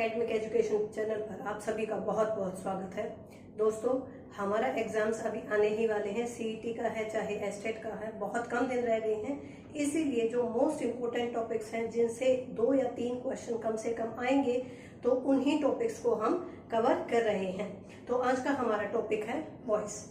Academic education channel पर आप सभी का बहुत बहुत स्वागत है। दोस्तों, हमारा एग्जाम्स अभी आने ही वाले हैं। सीईटी का है चाहे एस्टेट का है, बहुत कम दिन रह गए हैं। इसीलिए जो मोस्ट इम्पोर्टेंट टॉपिक्स हैं जिनसे 2 या 3 क्वेश्चन कम से कम आएंगे, तो उन्हीं टॉपिक्स को हम कवर कर रहे हैं। तो आज का हमारा टॉपिक है वॉइस।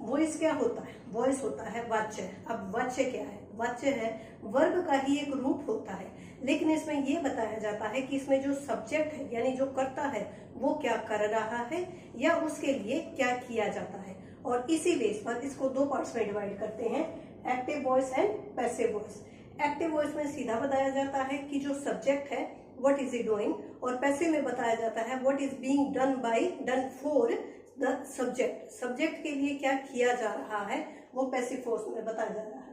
वॉइस क्या होता है? वॉइस होता है वाच्य। अब वाच्य क्या है? वाच्य है वर्ब का ही एक रूप होता है, लेकिन इसमें यह बताया जाता है कि इसमें जो सब्जेक्ट है यानी जो करता है वो क्या कर रहा है या उसके लिए क्या किया जाता है। और इसी बेस पर इसको 2 पार्ट्स में डिवाइड करते हैं, active voice and passive voice. Active voice में सीधा बताया जाता है कि जो सब्जेक्ट है व्हाट इज ही डूइंग, और पैसिव में बताया जाता है what is being done for the subject. Subject के लिए क्या किया जा रहा है वो पैसिव वॉइस में बताया जा रहा है।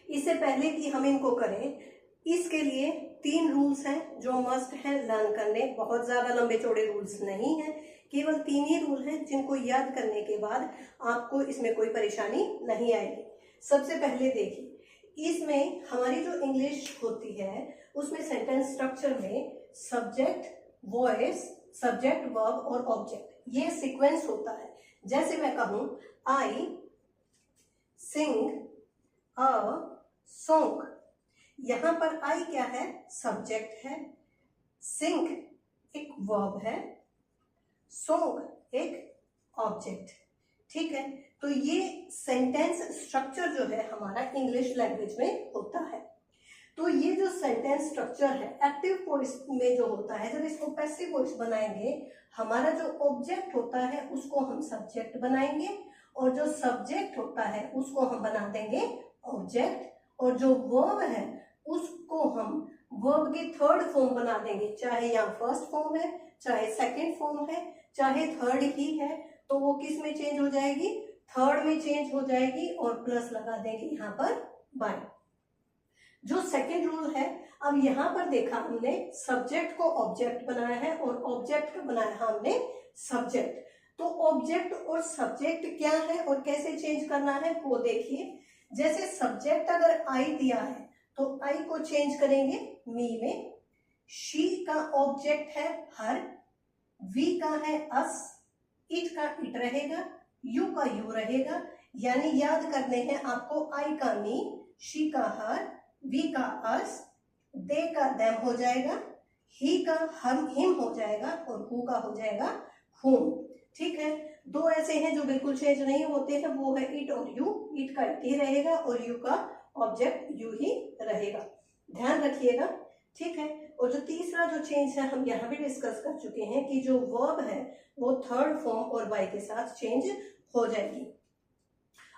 इससे पहले कि हम इनको करें, इसके लिए 3 रूल्स हैं जो मस्ट हैं लर्न करने। बहुत ज्यादा लंबे चौड़े रूल्स नहीं हैं, केवल 3 ही रूल हैं जिनको याद करने के बाद आपको इसमें कोई परेशानी नहीं आएगी। सबसे पहले देखिए, इसमें हमारी जो इंग्लिश होती है उसमें सेंटेंस स्ट्रक्चर में सब्जेक्ट, वॉइस, सब्जेक्ट, वर्ब और ऑब्जेक्ट, ये सीक्वेंस होता है। जैसे मैं कहूं आई सिंग अ सॉन्ग, यहां पर आई क्या है? सब्जेक्ट है, सिंग एक वर्ब है, सॉन्ग एक ऑब्जेक्ट। ठीक है, तो ये सेंटेंस स्ट्रक्चर जो है हमारा इंग्लिश लैंग्वेज में होता है। तो ये जो सेंटेंस स्ट्रक्चर है एक्टिव वॉइस में जो होता है, जब इसको पैसिव वॉइस बनाएंगे, हमारा जो ऑब्जेक्ट होता है उसको हम सब्जेक्ट बनाएंगे और जो सब्जेक्ट होता है उसको हम बना देंगे ऑब्जेक्ट, और जो वर्ब है उसको हम वर्ब की 3rd फॉर्म बना देंगे। चाहे यहाँ फर्स्ट फॉर्म है, चाहे सेकंड फॉर्म है, चाहे 3rd ही है, तो वो किस में चेंज हो जाएगी? 3rd में चेंज हो जाएगी और प्लस लगा देंगे यहाँ पर बाय। जो सेकंड रूल है, अब यहाँ पर देखा हमने सब्जेक्ट को ऑब्जेक्ट बनाया है और ऑब्जेक्ट को बनाया हमने सब्जेक्ट। तो ऑब्जेक्ट और सब्जेक्ट क्या है और कैसे चेंज करना है वो देखिए। जैसे सब्जेक्ट अगर आई दिया है तो आई को चेंज करेंगे मी में, शी का ऑब्जेक्ट है हर, वी का है अस, इट का इट रहेगा, यू का यू रहेगा। यानी याद करने हैं आपको, आई का मी, शी का हर, वी का अस, दे का देम हो जाएगा, ही का हम हिम हो जाएगा और हु का हो जाएगा हुम। ठीक है, 2 ऐसे हैं जो बिल्कुल चेंज नहीं होते हैं, वो है इट और यू। इट का इट ही रहेगा और यू का ऑब्जेक्ट यू ही रहेगा, ध्यान रखिएगा। ठीक है, और जो तीसरा जो चेंज है हम यहाँ भी डिस्कस कर चुके हैं कि जो वर्ब है वो 3rd फॉर्म और बाय के साथ चेंज हो जाएगी।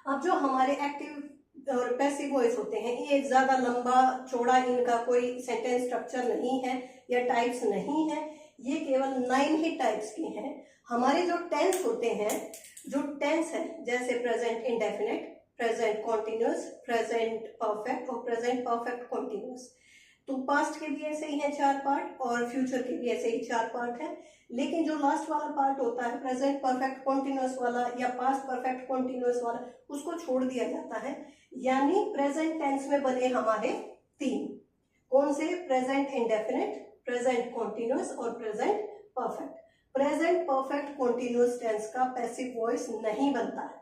अब जो हमारे एक्टिव और पैसिव वॉइस होते हैं, ये ज्यादा लंबा चौड़ा इनका कोई सेंटेंस स्ट्रक्चर नहीं है या टाइप्स नहीं है, ये केवल 9 ही टाइप्स के हैं। हमारे जो टेंस होते हैं, जो टेंस है जैसे present indefinite, present continuous, present perfect और प्रेजेंट परफेक्ट कॉन्टिन्यूअस। तो पास्ट के भी ऐसे ही हैं 4 पार्ट और फ्यूचर के भी ऐसे ही 4 पार्ट हैं। लेकिन जो लास्ट वाला पार्ट होता है प्रेजेंट परफेक्ट कॉन्टिन्यूअस वाला या पास्ट परफेक्ट कॉन्टिन्यूअस वाला, उसको छोड़ दिया जाता है। यानी प्रेजेंट टेंस में बने हमारे 3, कौन से? प्रेजेंट इंडेफिनिट, प्रेजेंट कॉन्टिन्यूअस और present perfect. Present perfect continuous tense का पैसिव वॉइस नहीं बनता है।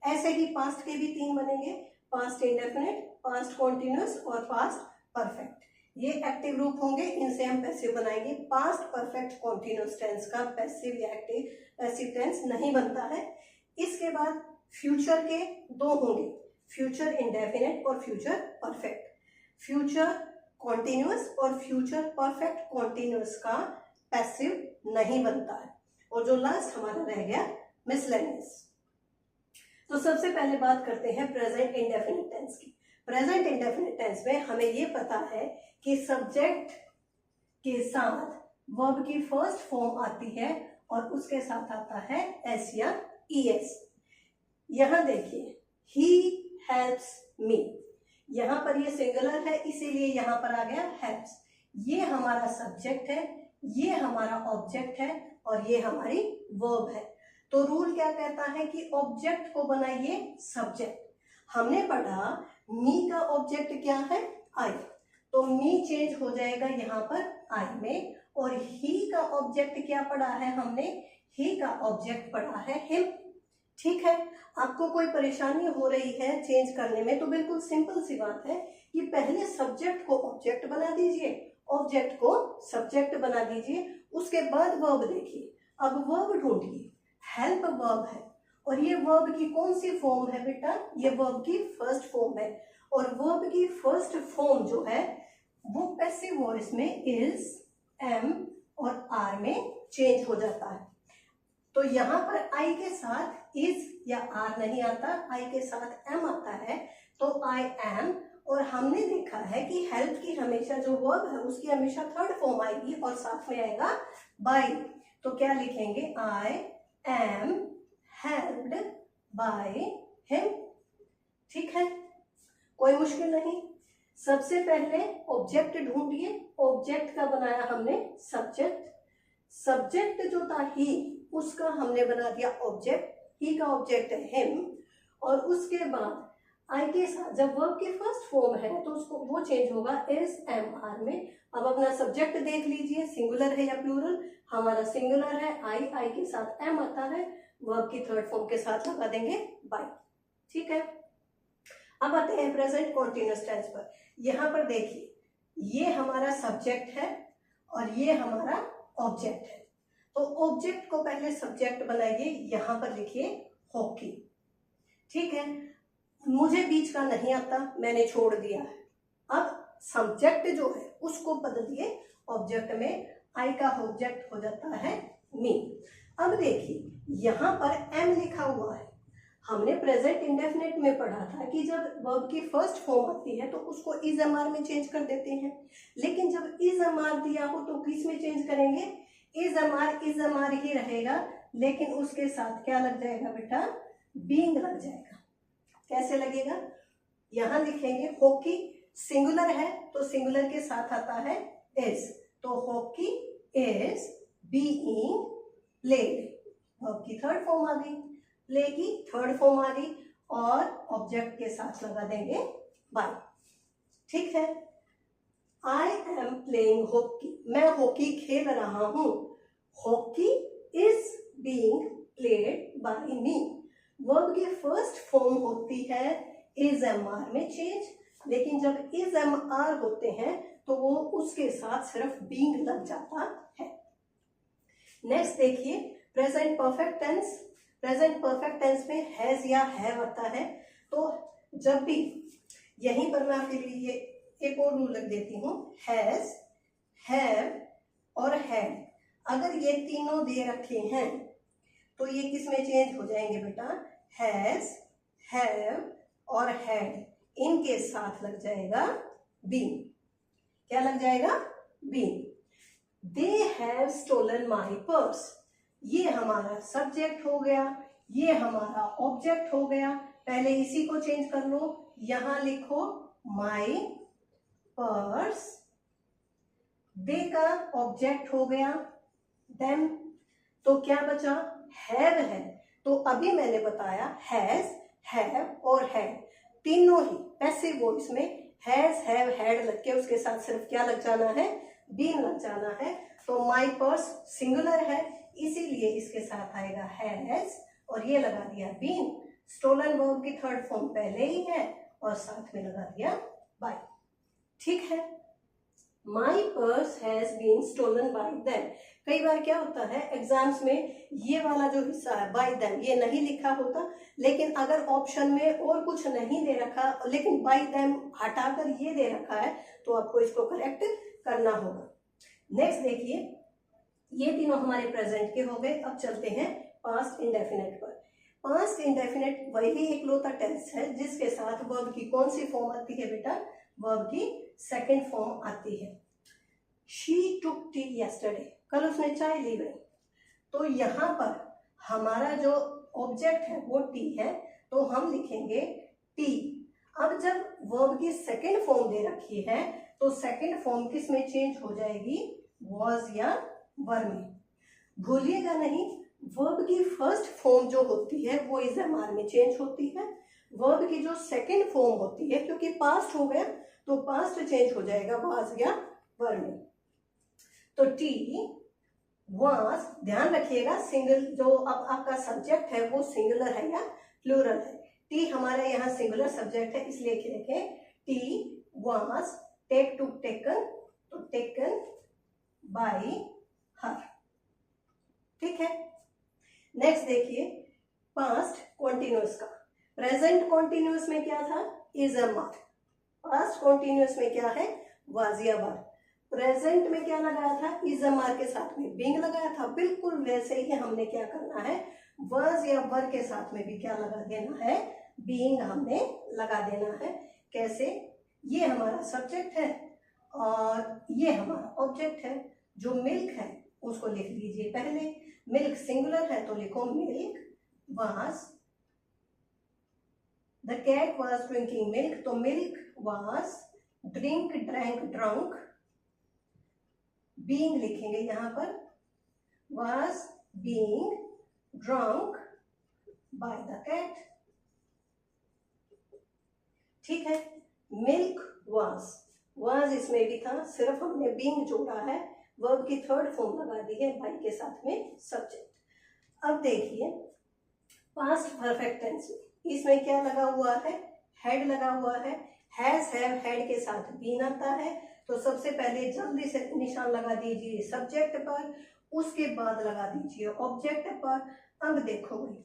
ऐसे ही पास्ट के भी 3 बनेंगे, पास्ट इंडेफिनिट, पास्ट कॉन्टिन्यूअस और पास्ट परफेक्ट। ये एक्टिव रूप होंगे, इनसे हम पैसिव बनाएंगे। पास्ट परफेक्ट कॉन्टिन्यूअस टेंस का पैसिव या एक्टिव पैसिव टेंस नहीं बनता है। इसके बाद फ्यूचर के 2 होंगे, फ्यूचर इंडेफिनिट और फ्यूचर परफेक्ट। फ्यूचर कॉन्टिन्यूअस और फ्यूचर परफेक्ट कॉन्टिन्यूअस का पैसिव नहीं बनता है। और जो लास्ट हमारा रह गया मिसलेनियस। तो सबसे पहले बात करते हैं प्रेजेंट इंडेफिनिट टेंस की। प्रेजेंट इंडेफिनिट टेंस में हमें ये पता है कि सब्जेक्ट के साथ वर्ब की 1st फॉर्म आती है और उसके साथ आता है एस या ईएस। यहां देखिए, ही हेल्प्स मी, यहां पर ये सिंगुलर है इसीलिए यहां पर आ गया हेल्प्स। ये हमारा सब्जेक्ट है, ये हमारा ऑब्जेक्ट है और ये हमारी वर्ब है। तो रूल क्या कहता है कि ऑब्जेक्ट को बनाइए सब्जेक्ट। हमने पढ़ा मी का ऑब्जेक्ट क्या है? आई, तो मी चेंज हो जाएगा यहाँ पर आई में, और ही का ऑब्जेक्ट क्या पढ़ा है हमने? ही का ऑब्जेक्ट पढ़ा है हिम। ठीक है, आपको कोई परेशानी हो रही है चेंज करने में तो बिल्कुल सिंपल सी बात है कि पहले सब्जेक्ट को ऑब्जेक्ट बना दीजिए, ऑब्जेक्ट को सब्जेक्ट बना दीजिए, उसके बाद वर्ब देखिए। अब वर्ब ढूंढिए, हेल्प वर्ब है और ये वर्ब की कौन सी फॉर्म है बेटा? ये वर्ब की फर्स्ट फॉर्म है और वर्ब की फर्स्ट फॉर्म जो है वो पैसिव वॉइस में इज, एम और आर में चेंज हो जाता है। तो यहाँ पर आई के साथ इज या आर नहीं आता, आई के साथ एम आता है, तो आई एम। और हमने देखा है कि हेल्प की हमेशा जो वर्ब है उसकी हमेशा थर्ड फॉर्म आएगी और साथ में आएगा बाय। तो क्या लिखेंगे? I am helped bye him. ठीक है, कोई मुश्किल नहीं। सबसे पहले ऑब्जेक्ट ढूंढिए, ऑब्जेक्ट का बनाया हमने सब्जेक्ट, सब्जेक्ट जो था ही उसका हमने बना दिया ऑब्जेक्ट, ही का ऑब्जेक्ट है हिम। और उसके बाद आई के साथ जब वर्ब की फर्स्ट फॉर्म है तो उसको वो चेंज होगा इज, एम, आर में। अब अपना सब्जेक्ट देख लीजिए, सिंगुलर है या प्लूरल? हमारा सिंगुलर है, आई के साथ एम आता है, वर्ब की थर्ड फॉर्म के साथ लगा देंगे बाय। ठीक है, अब आते हैं प्रेजेंट कॉन्टिन्यूअस टेंस पर। यहाँ पर देखिए, ये हमारा सब्जेक्ट है और ये हमारा ऑब्जेक्ट है। तो ऑब्जेक्ट को पहले सब्जेक्ट बनाइए, यहाँ पर लिखिए हॉकी। ठीक है, मुझे बीच का नहीं आता, मैंने छोड़ दिया है। अब सब्जेक्ट जो है उसको बदलिए ऑब्जेक्ट में, आई का ऑब्जेक्ट हो जाता है मी। अब देखिए यहाँ पर एम लिखा हुआ है, हमने प्रेजेंट इंडेफिनिट में पढ़ा था कि जब वर्ब की फर्स्ट फॉर्म आती है तो उसको इज एम आर में चेंज कर देते हैं, लेकिन जब इज एम आर दिया हो तो किस में चेंज करेंगे? इज एम आर ही रहेगा, लेकिन उसके साथ क्या लग जाएगा बेटा? बीइंग लग जाएगा। कैसे लगेगा? यहां लिखेंगे हॉकी, सिंगुलर है तो सिंगुलर के साथ आता है इज, तो hockey is being played. Verb की थर्ड फॉर्म आ गई, प्ले की थर्ड फॉर्म आ गई और ऑब्जेक्ट के साथ लगा देंगे बाय। ठीक है, आई एम प्लेइंग हॉकी, मैं हॉकी खेल रहा हूं। Hockey is being played by me. Verb की फर्स्ट फॉर्म होती है इज एम आर में चेंज, लेकिन जब इज एम आर होते हैं तो वो उसके साथ सिर्फ बीइंग लग जाता है। नेक्स्ट देखिए present perfect tense. Present perfect tense में हैज या हैव आता है। तो जब भी, यहीं पर मैं आपके लिए एक और रूल लिख देती हूँ, हैज, हैव और हैड। अगर ये तीनों दे रखे हैं तो ये किस में चेंज हो जाएंगे बेटा? हैज, हैव और हैड, इनके साथ लग जाएगा बीन। क्या लग जाएगा? Been. They have stolen my purse, ये हमारा सब्जेक्ट हो गया, ये हमारा ऑब्जेक्ट हो गया। पहले इसी को चेंज कर लो, यहां लिखो माई पर्स, दे का ऑब्जेक्ट हो गया देम, तो क्या बचा? हैव है। तो अभी मैंने बताया हैज, हैव और हैड तीनों ही पैसिव वॉइस में हैज, हैव, हैड लग के उसके साथ सिर्फ क्या लग जाना है? बीन लग जाना है। तो माई पर्स सिंगुलर है, इसीलिए इसके साथ आएगा हैज और ये लगा दिया बीन। स्टोलन वर्ब की थर्ड फॉर्म पहले ही है और साथ में लगा दिया बाय। ठीक है, my purse has been stolen by them. कई बार क्या होता है एग्जाम्स में, ये वाला जो हिस्सा है बाय देम ये नहीं लिखा होता, लेकिन अगर ऑप्शन में और कुछ नहीं दे रखा लेकिन बाय देम हटाकर ये दे रखा है तो आपको इसको करेक्ट करना होगा। नेक्स्ट देखिए, ये तीनों हमारे प्रेजेंट के हो गए। अब चलते हैं पास्ट इंडेफिनिट पर। पास्ट इंडेफिनिट वही इकलौता टेंस है जिसके साथ वर्ब की कौन सी फॉर्म आती है बेटा? वर्ब की सेकंड फॉर्म आती है। शी टुक टी यस्टरडे, कल उसने चाय ली गई। तो यहाँ पर हमारा जो ऑब्जेक्ट है वो टी है, तो हम लिखेंगे टी। अब जब वर्ब की सेकंड फॉर्म दे रखी है तो सेकंड फॉर्म किस में चेंज हो जाएगी? वॉज या वर में। भूलिएगा नहीं, वर्ब की फर्स्ट फॉर्म जो होती है वो इज एम आर में चेंज होती है। वर्ब की जो सेकंड फॉर्म होती है, क्योंकि पास्ट हो गया तो पास्ट चेंज हो जाएगा वाज या वर में। तो टी वाज, ध्यान रखिएगा सिंगल, जो अब आपका सब्जेक्ट है वो सिंगुलर है या प्लूरल है। टी हमारा यहाँ सिंगुलर सब्जेक्ट है, इसलिए लिखें tea was take to taken, तो टेकन बाय हर। ठीक है। नेक्स्ट देखिए पास्ट कॉन्टिन्यूस का। प्रेजेंट कॉन्टिन्यूस में क्या था, इज अ मार। पास्ट कॉन्टिन्यूस में क्या है, वाज या वर। प्रेजेंट में क्या लगाया था, इज अ मार के साथ में बीइंग लगाया था। बिल्कुल वैसे ही हमने क्या करना है, वाज या वर के साथ में भी क्या लगा देना है, बीइंग हमने लगा देना है। कैसे, ये हमारा सब्जेक्ट है और ये हमारा ऑब्जेक्ट है। जो मिल्क है उसको लिख लीजिए पहले, मिल्क सिंगुलर है तो लिखो milk was, the cat was drinking milk, तो milk was drink drank drunk, being लिखेंगे यहां पर, was being drunk by the cat. ठीक है। मिल्क वाज इसमें भी था, सिर्फ हमने बीइंग जोड़ा है, वर्ब की थर्ड फॉर्म लगा दी है बाय के साथ में सब्जेक्ट। अब देखिए पास्ट परफेक्ट टेंस में इसमें क्या लगा हुआ है, हेड लगा हुआ है। हैज हैव हेड के साथ बीन आता है, तो सबसे पहले जल्दी से निशान लगा दीजिए सब्जेक्ट पर, उसके बाद लगा दीजिए ऑब्जेक्ट पर। अब देखो भाई,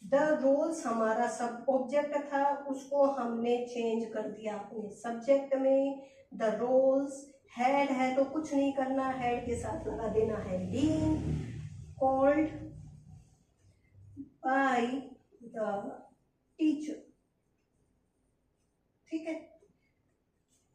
द रोल्स हमारा सब ऑब्जेक्ट था, उसको हमने चेंज कर दिया अपने सब्जेक्ट में। द रोल्स, हेड है तो कुछ नहीं करना, हेड के साथ लगा देना है been, called by the teacher. ठीक है।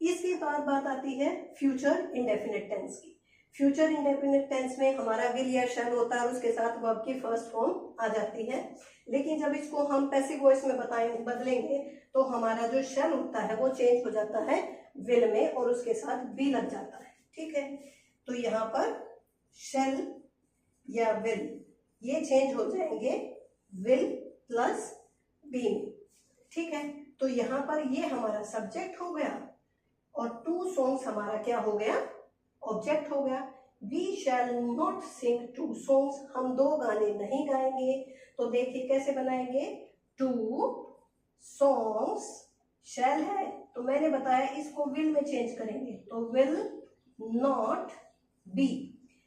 इसके बाद बात आती है फ्यूचर इंडेफिनिट टेंस की। फ्यूचर इंडेफिनिट टेंस में हमारा विल या शैल होता है और उसके साथ वर्ब की फर्स्ट फॉर्म आ जाती है। लेकिन जब इसको हम पैसिव वॉइस में बदलेंगे तो हमारा जो शैल होता है वो चेंज हो जाता है विल में और उसके साथ बी लग जाता है। ठीक है। तो यहाँ पर शैल या विल ये चेंज हो जाएंगे विल प्लस बी में। ठीक है। तो यहाँ पर ये हमारा सब्जेक्ट हो गया और टू सॉन्ग्स हमारा क्या हो गया, ऑब्जेक्ट हो गया। We shall not sing two songs, हम दो गाने नहीं गाएंगे। तो देखिए कैसे बनाएंगे, टू सॉन्ग्स, शैल है तो मैंने बताया इसको विल में चेंज करेंगे, तो विल नॉट बी।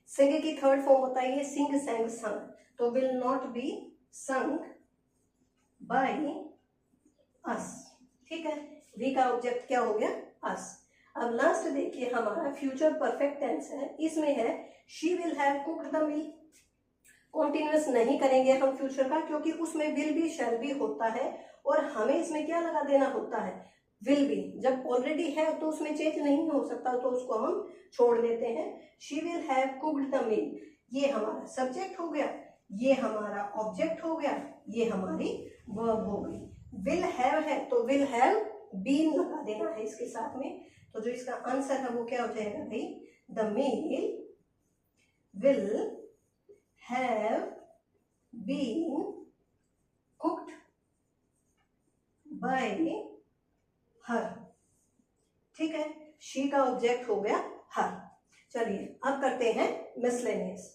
सिंग की थर्ड फॉर्म बताइए, सिंग सैंग संग, तो will not be sung by us. ठीक है। वी का ऑब्जेक्ट क्या हो गया, अस। अब लास्ट देखिए हमारा फ्यूचर परफेक्ट टेंस है, इसमें है she will have cooked the meal. Continuous नहीं करेंगे हम फ्यूचर का, क्योंकि उसमें विल भी शैल भी होता है और हमें इसमें क्या लगा देना होता है, विल भी। जब ऑलरेडी है तो उसमें चेंज नहीं हो सकता, तो उसको हम छोड़ देते हैं। She will have cooked the meal, ये हमारा सब्जेक्ट हो गया, ये हमारा ऑब्जेक्ट हो गया, ये हमारी वर्ब हो गई। विल हैव है तो विल हैव बीन लगा देना है इसके साथ में। तो जो इसका आंसर है वो क्या हो जाएगा भाई, the meal will have been cooked by her. ठीक है। शी का ऑब्जेक्ट हो गया हर। चलिए अब करते हैं मिसलेनियस।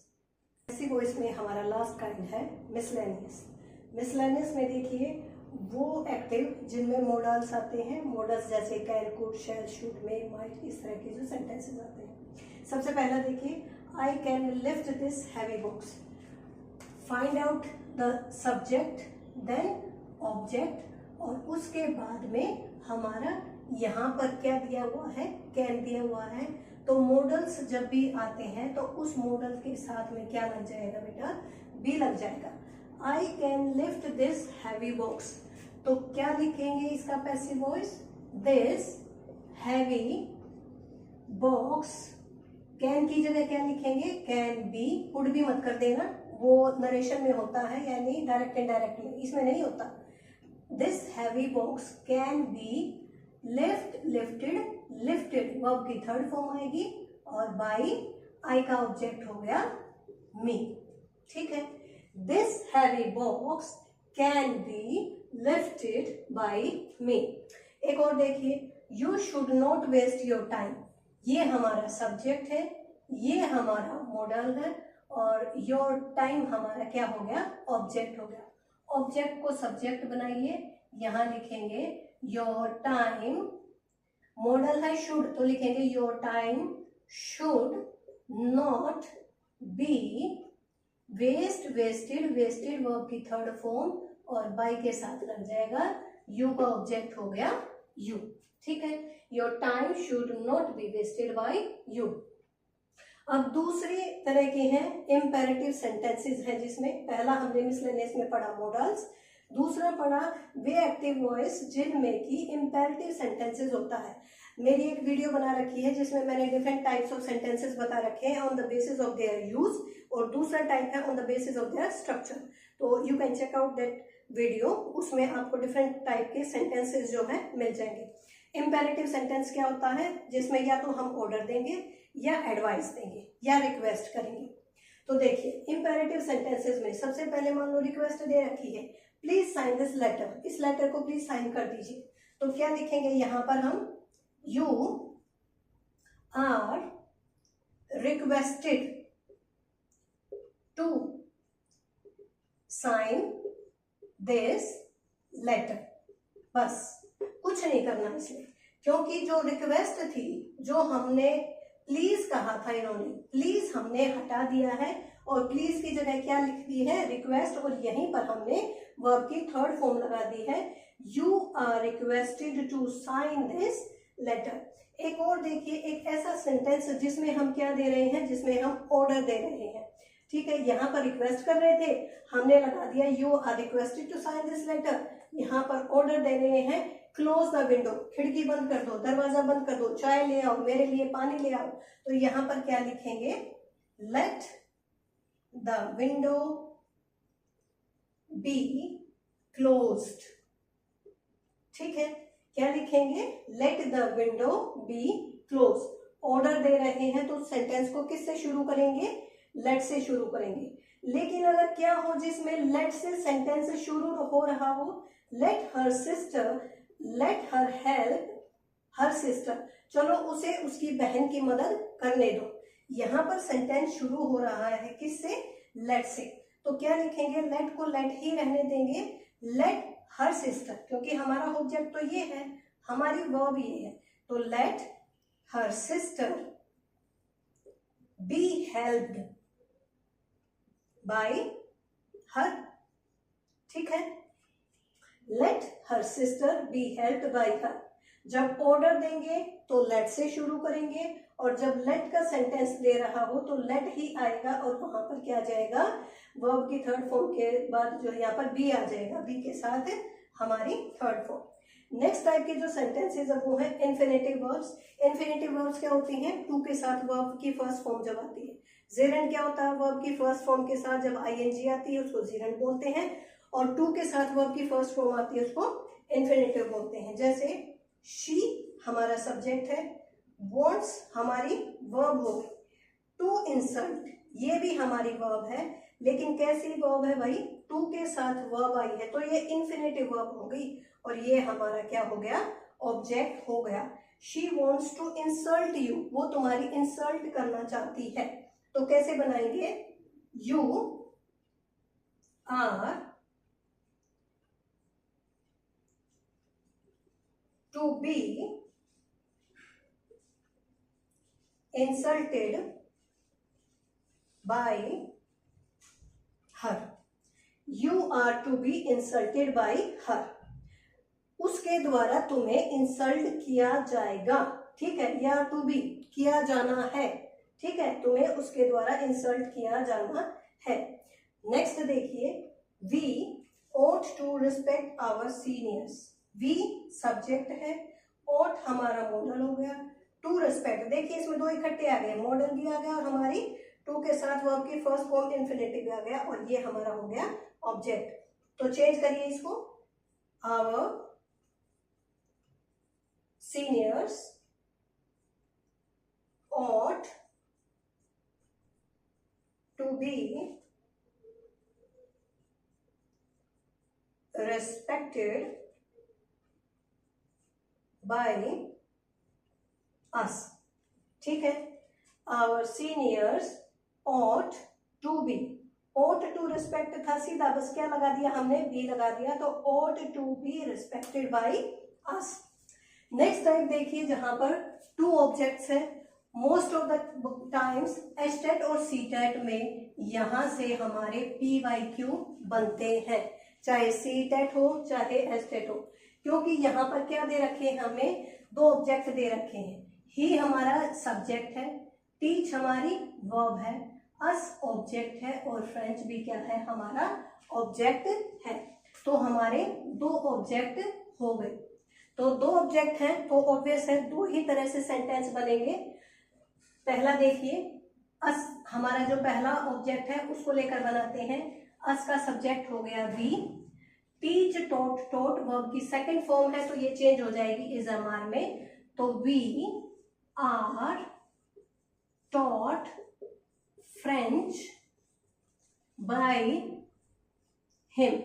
इसी को इसमें हमारा लास्ट काइंड है मिसलेनियस। मिसलेनियस में देखिए वो एक्टिव जिनमें मॉडल्स आते हैं, मॉडल्स जैसे can, could, shall, should, may, might, इस तरह के जो सेंटेंसेस आते हैं। सबसे पहला देखिए, I can lift this heavy box. Find out the subject then object और उसके बाद में हमारा यहाँ पर क्या दिया हुआ है, कैन दिया हुआ है। तो मॉडल्स जब भी आते हैं तो उस मॉडल के साथ में क्या लग जाएगा बेटा, बी लग जाएगा। आई can lift this heavy box, तो क्या लिखेंगे इसका passive voice, this heavy box. Can की जगह क्या लिखेंगे, कैन बी, वुड भी मत कर देना, वो नरेशन में होता है यानी डायरेक्ट इनडायरेक्ट में, इसमें नहीं होता। This heavy box can B lift, lifted, lifted verb की थर्ड फॉर्म आएगी और बाई, आई का ऑब्जेक्ट हो गया मी। ठीक है। This heavy box can be lifted by me. एक और देखिए, you should not waste your time, ये हमारा सब्जेक्ट है, ये हमारा मॉडल है और योर टाइम हमारा क्या हो गया, ऑब्जेक्ट हो गया। ऑब्जेक्ट को सब्जेक्ट बनाइए, यहाँ लिखेंगे योर टाइम, मॉडल है शुड तो लिखेंगे your time should not be waste, wasted, wasted verb की थर्ड फॉर्म और बाई के साथ लग जाएगा, यू का ऑब्जेक्ट हो गया यू। ठीक है, your time should not be wasted by you. अब दूसरी तरह के हैं इम्पेरेटिव सेंटेंसेस हैं, जिसमें पहला हमने मिसलेनियस में पढ़ा मॉडल्स, दूसरा पढ़ा वे एक्टिव वॉइस जिनमें की इम्पेरेटिव सेंटेंसेस होता है। मेरी एक वीडियो बना रखी है जिसमें मैंने डिफरेंट टाइप्स ऑफ सेंटेंसेस बता रखे हैं on the basis of their use, और दूसरा टाइप है on the basis of their structure. तो you can check out that video, उसमें आपको डिफरेंट टाइप के सेंटेंसेस जो है मिल जाएंगे। इम्पेरेटिव सेंटेंस क्या होता है, जिसमें या तो हम ऑर्डर देंगे या एडवाइस देंगे या रिक्वेस्ट करेंगे। तो देखिए इम्पेरेटिव सेंटेंसेस में सबसे पहले मान लो रिक्वेस्ट दे रखी है, प्लीज साइन दिस लेटर, इस लेटर को प्लीज साइन कर दीजिए। तो क्या लिखेंगे यहाँ पर हम, you are requested to sign this letter, बस कुछ नहीं करना इसमें, क्योंकि जो रिक्वेस्ट थी, जो हमने प्लीज कहा था, इन्होंने प्लीज हमने हटा दिया है और प्लीज की जगह क्या लिख दी है, रिक्वेस्ट, और यहीं पर हमने वर्ब की थर्ड फॉर्म लगा दी है, you are requested to sign this letter. एक और देखिए, एक ऐसा सेंटेंस जिसमें हम क्या दे रहे हैं, जिसमें हम ऑर्डर दे रहे हैं। ठीक है, यहाँ पर रिक्वेस्ट कर रहे थे, हमने लगा दिया you are requested to sign this letter. यहाँ पर ऑर्डर दे रहे हैं, क्लोज द विंडो, खिड़की बंद कर दो, दरवाजा बंद कर दो, चाय ले आओ, मेरे लिए पानी ले आओ। तो यहाँ पर क्या लिखेंगे, let the window be closed. ठीक है, क्या लिखेंगे, let the window be close. Order दे रहे हैं तो सेंटेंस को किससे शुरू करेंगे, लेट से शुरू करेंगे। लेकिन अगर क्या हो जिसमें लेट से सेंटेंस शुरू हो रहा हो, let her sister, let her help her sister, चलो उसे उसकी बहन की मदद करने दो। यहाँ पर सेंटेंस शुरू हो रहा है किससे, लेट से, तो क्या लिखेंगे, लेट को लेट ही रहने देंगे, लेट हर सिस्टर, क्योंकि हमारा ऑब्जेक्ट तो ये है, हमारी वर्ब ये है, तो let her sister be helped bye her. ठीक है, let her sister be helped bye हर। जब ऑर्डर देंगे तो लेट से शुरू करेंगे, और जब लेट का सेंटेंस दे रहा हो तो लेट ही आएगा, और वहां पर क्या जाएगा, वर्ब की थर्ड फॉर्म के बाद जो यहाँ पर बी आ जाएगा, बी के साथ हमारी थर्ड फॉर्म। नेक्स्ट टाइप के जो सेंटेंसेस है वो है इन्फिनेटिव वर्ब्स। इन्फिनेटिव वर्ब्स क्या होती हैं, टू के साथ वर्ब की फर्स्ट फॉर्म जब आती है। जेरेंट क्या होता है, वर्ब की फर्स्ट फॉर्म के साथ जब आईएनजी आती है उसको जेरेंट बोलते हैं, और टू के साथ वर्ब की फर्स्ट फॉर्म आती है उसको इन्फिनेटिव बोलते हैं। जैसे शी हमारा सब्जेक्ट है, वॉन्ट्स हमारी वर्ब हो गई, टू इंसल्ट ये भी हमारी वर्ब है, लेकिन कैसी वर्ब है भाई, टू के साथ वर्ब आई है, तो ये इन्फिनेटिव वर्ब हो गई, और ये हमारा क्या हो गया, ऑब्जेक्ट हो गया। She wants to insult you, वो तुम्हारी इंसल्ट करना चाहती है, तो कैसे बनाएंगे, you are to be insulted by her, you are to be insulted by her, उसके द्वारा तुम्हें इंसल्ट किया जाएगा। ठीक है, या टू बी किया जाना है, ठीक है, तुम्हें उसके द्वारा इंसल्ट किया जाना है। नेक्स्ट देखिए, we ought to respect our seniors, we subject है, ought हमारा मॉडल हो गया, टू रिस्पेक्ट, देखिए इसमें दो इकट्ठे आ गए, मॉडल भी आ गया और हमारी टू के साथ वर्ब की फर्स्ट फॉर्म इन्फिनेटिव आ गया, और ये हमारा हो गया ऑब्जेक्ट। तो चेंज करिए इसको, our seniors ought to be respected by us। ठीक है, our seniors ought to be, ought to respect था सीधा, बस क्या लगा दिया हमने, बी लगा दिया, तो ought to be respected by us। Next type देखिए जहां पर टू ऑब्जेक्ट्स है, most of the times estate और सीटेट में यहां से हमारे PYQ बनते हैं, चाहे सीटेट हो चाहे एस्टेट हो, क्योंकि यहाँ पर क्या दे रखे हैं, हमें दो ऑब्जेक्ट दे रखे हैं। ही हमारा सब्जेक्ट है, टीच हमारी वर्ब है, अस ऑब्जेक्ट है और फ्रेंच भी क्या है, हमारा ऑब्जेक्ट है। तो हमारे दो ऑब्जेक्ट हो गए। तो दो ऑब्जेक्ट हैं तो ऑब्वियस है दो ही तरह से सेंटेंस बनेंगे। पहला देखिए, अस हमारा जो पहला ऑब्जेक्ट है उसको लेकर बनाते हैं। अस का सब्जेक्ट हो गया we, teach taught, taught verb की सेकंड फॉर्म है तो ये चेंज हो जाएगी इज एमआर में, तो we are taught French by him.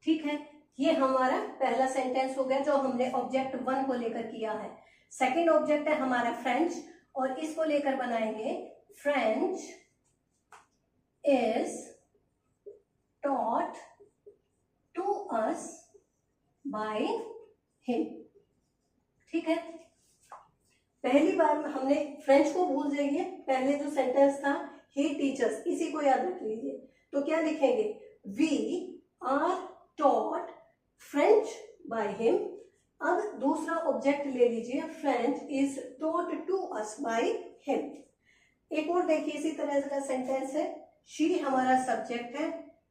ठीक है, ये हमारा पहला सेंटेंस हो गया जो हमने ऑब्जेक्ट वन को लेकर किया है। सेकंड ऑब्जेक्ट है हमारा फ्रेंच और इसको लेकर बनाएंगे French is taught to us by him. ठीक है, पहली बार में हमने फ्रेंच को भूल जाइए, पहले जो सेंटेंस था ही टीचर्स, इसी को याद रख लीजिए। तो क्या लिखेंगे, we are taught French by him. अब दूसरा ऑब्जेक्ट ले लीजिए, French is taught to us by him. एक और देखिए इसी तरह का सेंटेंस है, शी हमारा सब्जेक्ट है,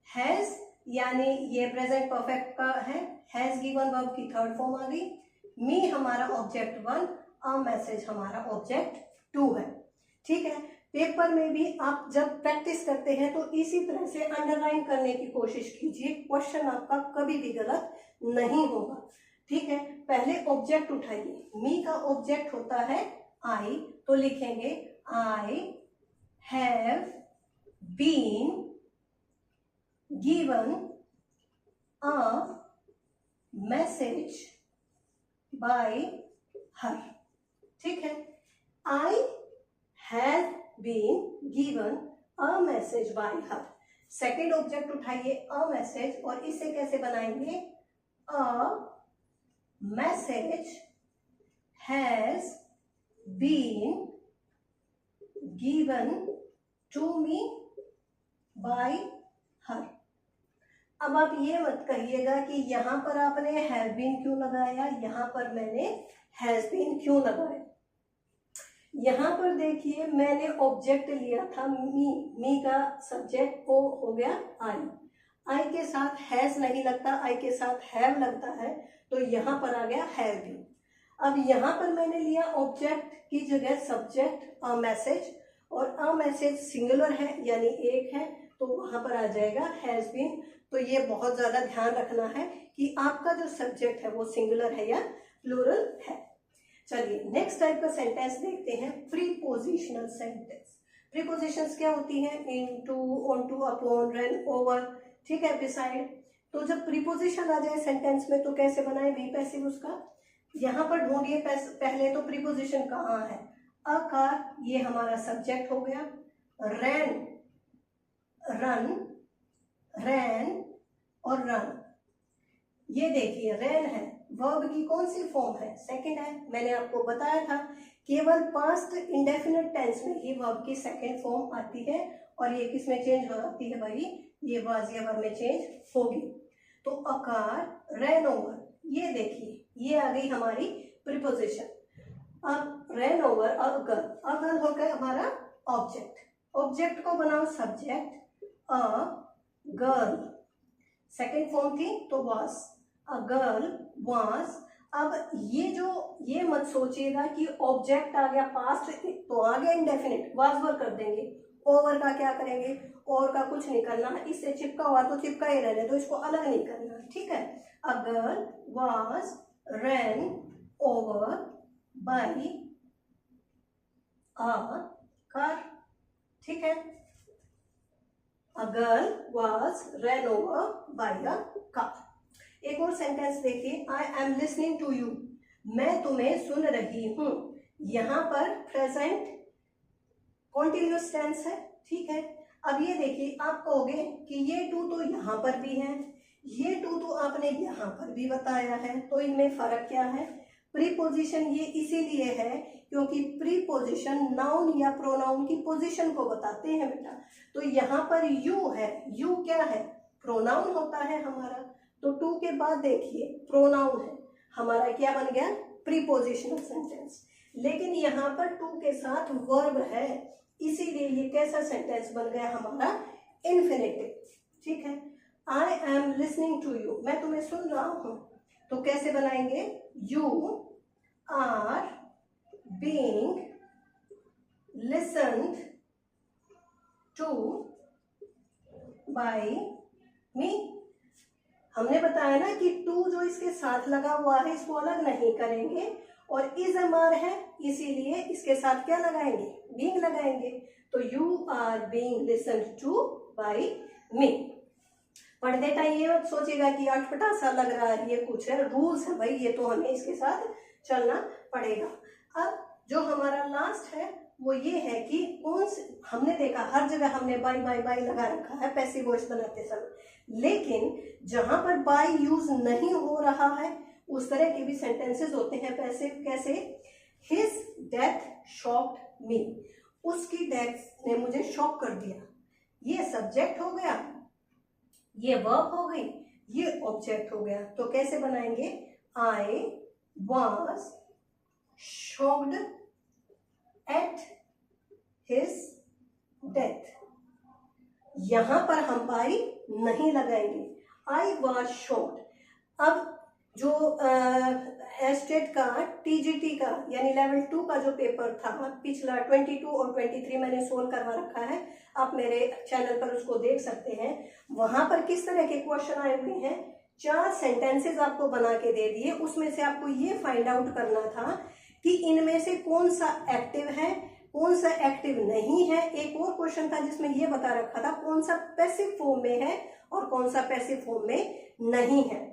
हैज यानी ये प्रेजेंट परफेक्ट का है, हैज गिवन वर्ब की थर्ड फॉर्म आ गई, मी हमारा ऑब्जेक्ट वन, अ मैसेज हमारा ऑब्जेक्ट टू है। ठीक है, पेपर में भी आप जब प्रैक्टिस करते हैं तो इसी तरह से अंडरलाइन करने की कोशिश कीजिए, क्वेश्चन आपका कभी भी गलत नहीं होगा। ठीक है, पहले ऑब्जेक्ट उठाइए, मी का ऑब्जेक्ट होता है आई, तो लिखेंगे I have been given a message by her. ठीक है, I have been given a message by her. Second object उठाइए अ मैसेज और इसे कैसे बनाएंगे, a message has been given to me by her. अब आप ये मत कहिएगा कि यहां पर आपने हैव बीन क्यों लगाया, यहां पर मैंने हैज बीन क्यों लगाया। यहां पर देखिए मैंने ऑब्जेक्ट लिया था मी का सब्जेक्ट को हो गया आई के साथ हैज नहीं लगता, आई के साथ हैव लगता है, तो यहां पर आ गया हैव बीन। अब यहां पर मैंने लिया ऑब्जेक्ट की जगह सब्जेक्ट अ मैसेज, और अ मैसेज सिंगुलर है यानी एक है, तो वहां पर आ जाएगा हैज बीन। तो ये बहुत ज्यादा ध्यान रखना है कि आपका जो सब्जेक्ट है वो सिंगुलर है या प्लूरल है। चलिए नेक्स्ट टाइप का सेंटेंस देखते हैं, प्रीपोजिशनल सेंटेंस। प्रीपोजिशंस क्या होती हैं, into, onto, upon, rain, over, ठीक है, बिसाइड। तो जब प्रीपोजिशन आ जाए सेंटेंस में तो कैसे बनाए, बी पैसिव उसका। यहाँ पर ढूंढिए पहले तो प्रीपोजिशन कहाँ है, अ का ये हमारा सब्जेक्ट हो गया, रैन, रन, रैन और रन। ये देखिए रैन है, वर्ब की कौन सी फॉर्म है, सेकंड है। मैंने आपको बताया था केवल पास्ट इंडेफिनिट टेंस में ही वर्ब की सेकंड फॉर्म आती है, और ये किस में चेंज हो जाती है भाई, ये वाज या वर्ब में चेंज होगी। तो अकार, रैन ओवर, ये देखिए ये आ गई हमारी प्रीपोजिशन। अब रैन ओवर अगर, अगर हो गया हमारा ऑब्जेक्ट, ऑब्जेक्ट को बनाओ subject, a girl, second form थी तो वाज, अ गर्ल वाज। अब ये मत सोचिएगा कि ऑब्जेक्ट आ गया पास्ट तो आ गया इंडेफिनिट, वाज वर कर देंगे, ओवर का क्या करेंगे, ओवर का कुछ नहीं करना, इससे चिपका हुआ तो चिपका ही रहने दो, इसको अलग नहीं करना। ठीक है, a girl was rain over by a car. ठीक है, A girl was ran over by a car. एक और सेंटेंस देखिए, I am listening to you, मैं तुम्हें सुन रही हूँ। यहाँ पर प्रेजेंट कॉन्टिन्यूअस टेंस है। ठीक है, अब ये देखिए, आप कहोगे कि ये टू तो यहाँ पर भी है, ये टू तो आपने यहाँ पर भी बताया है, तो इनमें फर्क क्या है? प्रीपोजिशन ये इसीलिए है क्योंकि प्रीपोजिशन नाउन या प्रोनाउन की पोजीशन को बताते हैं बेटा। तो यहाँ पर यू है, यू क्या है? प्रोनाउन होता है हमारा। तो टू के बाद देखिए प्रोनाउन है हमारा, क्या बन गया? Prepositional sentence. लेकिन यहाँ पर टू के साथ वर्ब है, इसीलिए ये कैसा सेंटेंस बन गया हमारा? इन्फिनेटिव। ठीक है, I am listening to you, मैं तुम्हें सुन रहा हूं। तो कैसे बनाएंगे? You are being listened to by me. हमने बताया ना कि टू जो इसके साथ लगा हुआ है इसको अलग नहीं करेंगे, और इज अमार है इसीलिए इसके साथ क्या लगाएंगे? बीइंग लगाएंगे। तो you are being listened to by me. पढ़ते टाइम ये मत सोचेगा कि अटपटा सा लग रहा है, ये कुछ है, रूल्स है भाई, ये तो हमें इसके साथ चलना पड़ेगा। अब जो हमारा लास्ट है वो ये है कि कौन से, हमने देखा हर जगह हमने बाय बाय बाय लगा रखा है पैसिव वॉइस बनाते समय, लेकिन जहां पर बाय यूज नहीं हो रहा है उस तरह के भी सेंटेंसेस होते हैं पैसिव। कैसे? हिज डेथ शॉक्ड मी, उसकी डेथ ने मुझे शॉक कर दिया। ये सब्जेक्ट हो गया, ये वर्ब हो गई, ये ऑब्जेक्ट हो गया। तो कैसे बनाएंगे? I was shocked at his death. यहां पर हम बाय नहीं लगाएंगे, आई वॉज शॉक्ड। अब जो एस्टेट का टीजीटी का यानी लेवल 2 का जो पेपर था पिछला 22 और 23 मैंने सोल्व करवा रखा है, आप मेरे चैनल पर उसको देख सकते हैं। वहां पर किस तरह के क्वेश्चन आए हुए हैं, 4 सेंटेंसेस आपको बना के दे दिए, उसमें से आपको ये फाइंड आउट करना था कि इनमें से कौन सा एक्टिव है, कौन सा एक्टिव नहीं है। एक और क्वेश्चन था जिसमें ये बता रखा था कौन सा पैसिव फॉर्म में है और कौन सा पैसिव फॉर्म में नहीं है।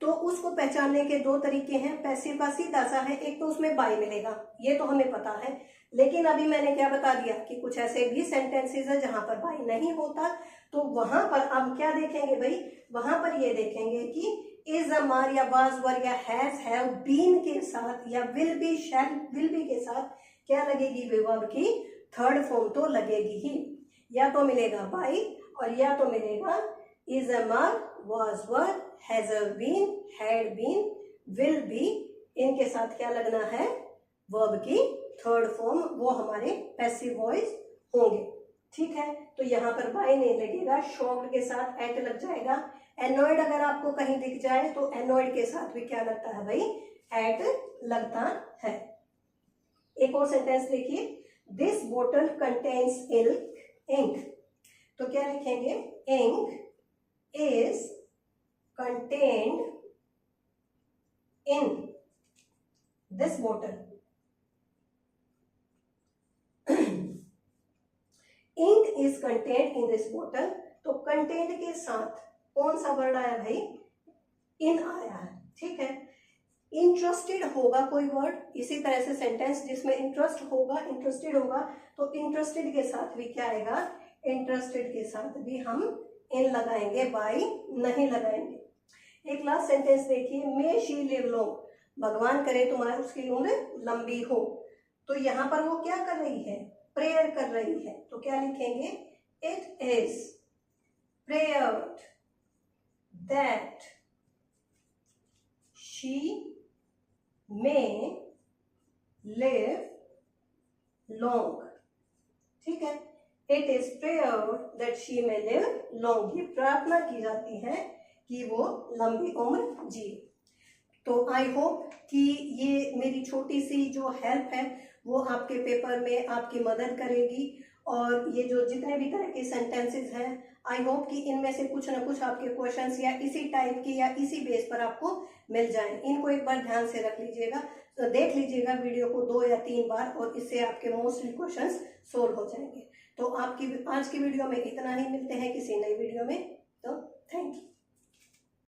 तो उसको पहचानने के 2 तरीके हैं। पैसिव का सीधा सा है, एक तो उसमें बाय मिलेगा, ये तो हमें पता है, लेकिन अभी मैंने क्या बता दिया कि कुछ ऐसे भी सेंटेंसेस है जहां पर बाय नहीं होता। तो वहां पर अब क्या देखेंगे भाई? वहां पर ये देखेंगे कि इज अमार या वाज वर या हैज हैव बीन के साथ या will be shell will be के साथ क्या लगेगी? वर्ब की थर्ड फॉर्म तो लगेगी ही, या तो मिलेगा बाय और या तो मिलेगा is am are, was were, has been, had been, will be। इनके साथ क्या लगना है? वर्ब की थर्ड फॉर्म, वो हमारे पैसिव वॉइस होंगे। ठीक है, तो यहाँ पर बाय नहीं लगेगा, शॉक्ड के साथ एट लग जाएगा। एनॉयड अगर आपको कहीं दिख जाए तो एनॉयड के साथ भी क्या लगता है भाई? एट लगता है। एक और सेंटेंस देखिए, दिस बोटल कंटेन्स इंक। तो क्या लिखेंगे? Ink is contained in this bottle। ink is contained in this bottle। तो contained के साथ कौन सा वर्ड आया भाई? in आया है। ठीक है, इंटरेस्टेड होगा कोई वर्ड, इसी तरह से सेंटेंस जिसमें इंटरेस्ट होगा, इंटरेस्टेड होगा, तो इंटरेस्टेड के साथ भी क्या आएगा? इंटरेस्टेड के साथ भी हम इन लगाएंगे, बाय नहीं लगाएंगे। एक लास्ट सेंटेंस देखिए, मे शी लिव लॉन्ग, भगवान करे तुम्हारी उसकी उम्र लंबी हो। तो यहाँ पर वो क्या कर रही है? प्रेयर कर रही है। तो क्या लिखेंगे? It is prayed that she may live long. ठीक है, it is prayed that she may live long, ये प्रार्थना की जाती है कि वो लंबी उम्र जिए। तो आई होप कि ये मेरी छोटी सी जो हेल्प है वो आपके पेपर में आपकी मदद करेगी, और ये जो जितने भी तरह के सेंटेंसेस हैं आई होप कि इनमें से कुछ ना कुछ आपके क्वेश्चंस या इसी टाइप के या इसी बेस पर आपको मिल जाए। इनको एक बार ध्यान से रख लीजिएगा, तो देख लीजिएगा वीडियो को 2 या 3 बार, और इससे आपके मोस्टली क्वेश्चंस सोल्व हो जाएंगे। तो आपकी आज की वीडियो में इतना ही, मिलते हैं किसी नई वीडियो में। तो थैंक यू।